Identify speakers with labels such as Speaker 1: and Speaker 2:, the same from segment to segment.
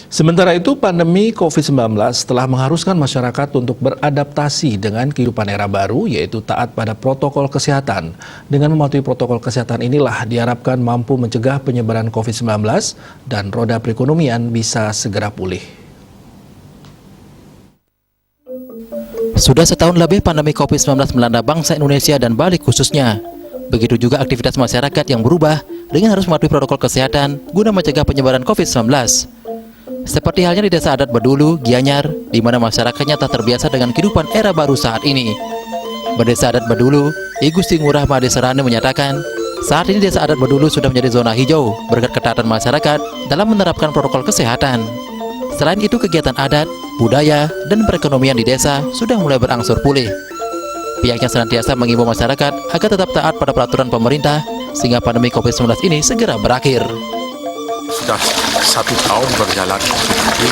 Speaker 1: Sementara itu, pandemi COVID-19 telah mengharuskan masyarakat untuk beradaptasi dengan kehidupan era baru, yaitu taat pada protokol kesehatan. Dengan mematuhi protokol kesehatan inilah diharapkan mampu mencegah penyebaran COVID-19 dan roda perekonomian bisa segera pulih.
Speaker 2: Sudah setahun lebih pandemi COVID-19 melanda bangsa Indonesia dan Bali khususnya. Begitu juga aktivitas masyarakat yang berubah dengan harus mematuhi protokol kesehatan guna mencegah penyebaran COVID-19. Seperti halnya di Desa Adat Bedulu, Gianyar, di mana masyarakatnya tak terbiasa dengan kehidupan era baru saat ini. Berdesa Adat Bedulu, I Gusti Ngurah Made Serane menyatakan, saat ini Desa Adat Bedulu sudah menjadi zona hijau berkat ketaatan masyarakat dalam menerapkan protokol kesehatan. Selain itu, kegiatan adat, budaya, dan perekonomian di desa sudah mulai berangsur pulih. Pihaknya senantiasa mengimbau masyarakat agar tetap taat pada peraturan pemerintah sehingga pandemi COVID-19 ini segera berakhir.
Speaker 3: Sudah 1 tahun berjalan ini,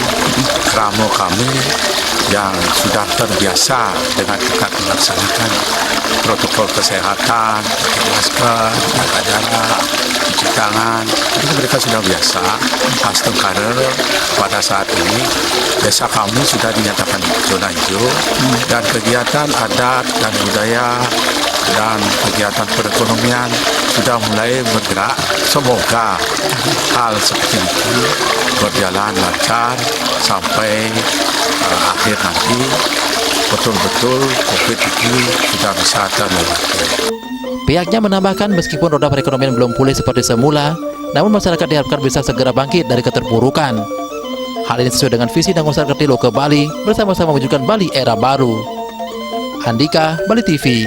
Speaker 3: kramo kami yang sudah terbiasa dengan ketat melaksanakan protokol kesehatan, pakai masker, jaga jarak, cuci tangan, itu mereka sudah biasa. Karena pada saat ini desa kami sudah dinyatakan zona hijau dan kegiatan adat dan budaya dan kegiatan perekonomian sudah mulai bergerak. Semoga hal seperti itu berjalan lancar sampai akhir nanti betul-betul COVID itu sudah bisa terlewati.
Speaker 2: Pihaknya menambahkan meskipun roda perekonomian belum pulih seperti semula, namun masyarakat diharapkan bisa segera bangkit dari keterpurukan. Hal ini sesuai dengan visi dan usaha Kertilo ke Bali bersama-sama mewujudkan Bali era baru. Andika, Bali TV.